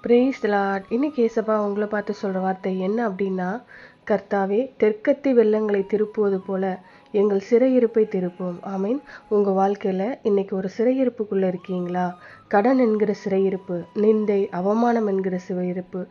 Praise the Lord. இன்னைக்கு ஏசப்பா உங்களை பார்த்து சொல்கிற வார்த்தை என்ன அப்படின்னா, கர்த்தாவே தெற்கத்தி வெள்ளங்களை திருப்புவது போல எங்கள் சிறையிருப்பை திருப்போம். ஆமீன். உங்கள் வாழ்க்கையில் இன்னைக்கு ஒரு சிறையிருப்புக்குள்ளே இருக்கீங்களா? கடன் என்கிற சிறையிருப்பு, நிந்தை அவமானம் என்கிற சிறையிருப்பு,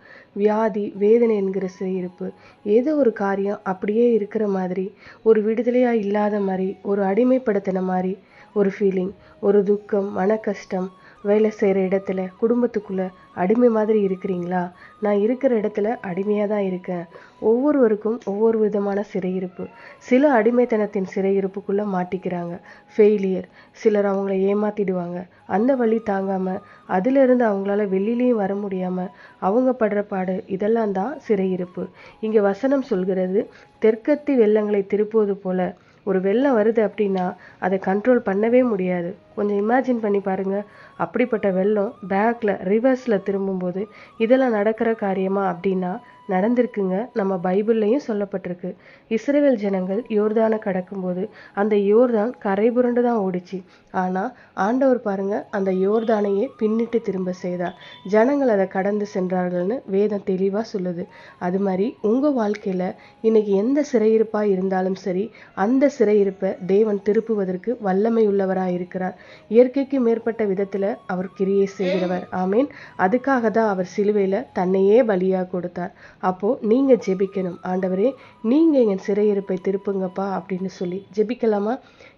வியாதி வேதனை என்கிற சிறையிருப்பு, ஏதோ ஒரு காரியம் அப்படியே இருக்கிற மாதிரி, ஒரு விடுதலையாக இல்லாத மாதிரி, ஒரு அடிமைப்படுத்தின மாதிரி ஒரு ஃபீலிங், ஒரு துக்கம், மன கஷ்டம், வேலை செய்கிற இடத்துல குடும்பத்துக்குள்ளே அடிமை மாதிரி இருக்கிறீங்களா? நான் இருக்கிற இடத்துல அடிமையாக தான் இருக்கேன். ஒவ்வொருவருக்கும் ஒவ்வொரு விதமான சிறையிருப்பு. சில அடிமைத்தனத்தின் சிறையிருப்புக்குள்ளே மாட்டிக்கிறாங்க. ஃபெயிலியர், சிலர் அவங்கள ஏமாற்றிடுவாங்க. அந்த வழி தாங்காமல் அதிலிருந்து அவங்களால வெளியிலையும் வர முடியாமல் அவங்க படுற பாடு, இதெல்லாம் தான் சிறையிருப்பு. இங்கே வசனம் சொல்கிறது, தெற்கத்தி வெள்ளங்களை திருப்புவது போல. ஒரு வெள்ளம் வருது அப்படின்னா அதை கண்ட்ரோல் பண்ணவே முடியாது. கொஞ்சம் இமேஜின் பண்ணி பாருங்கள். அப்படிப்பட்ட வெள்ளம் பேக்கில் ரிவர்ஸில் திரும்பும்போது இதெல்லாம் நடக்கிற காரியமா அப்படின்னா நடந்திருக்குங்க. நம்ம பைபிள்லையும் சொல்லப்பட்டிருக்கு. இஸ்ரவேல் ஜனங்கள் யோர்தானை கடக்கும்போது அந்த யோர்தான் கரை புரண்டு தான் ஓடிச்சு. ஆனால் ஆண்டவர் பாருங்க, அந்த யோர்தானையே பின்னிட்டு திரும்ப செய்தார். ஜனங்கள் அதை கடந்து சென்றார்கள்னு வேதம் தெளிவாக சொல்லுது. அது மாதிரி உங்கள் வாழ்க்கையில் இன்னைக்கு எந்த சிறையிருப்பாக இருந்தாலும் சரி, அந்த சிறையிருப்பை தேவன் திருப்புவதற்கு வல்லமை உள்ளவராக இருக்கிறார். இயற்கைக்கு மேற்பட்ட விதத்தில் அவர் கிரியை செய்கிறவர். ஆமீன். அதுக்காக தான் அவர் சிலுவையில் தன்னையே பலியாக கொடுத்தார். அப்போது நீங்கள் ஜெபிக்கணும். ஆண்டவரே, நீங்கள் எங்கள் சிறையிருப்பை திருப்புங்கப்பா அப்படின்னு சொல்லி ஜெபிக்கலாமா?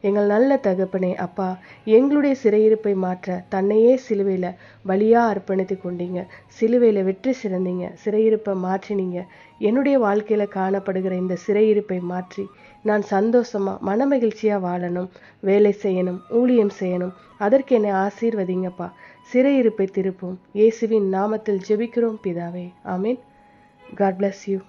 எங்கள் நல்ல தகப்பனே, அப்பா, எங்களுடைய சிறையிருப்பை மாற்ற தன்னையே சிலுவையில் பலியாக அர்ப்பணித்து கொண்டீங்க. சிலுவையில் வெற்றி சிறந்தீங்க, சிறையிருப்பை மாற்றினீங்க. என்னுடைய வாழ்க்கையில் காணப்படுகிற இந்த சிறையிருப்பை மாற்றி நான் சந்தோஷமாக மனமகிழ்ச்சியாக வாழணும், வேலை செய்யணும், ஊழியம் செய்யணும். அதற்கு என்னை ஆசீர்வதிங்கப்பா. சிறையிருப்பை திருப்பும். இயேசுவின் நாமத்தில் ஜெபிக்கிறோம் பிதாவே. ஆமீன். God bless you.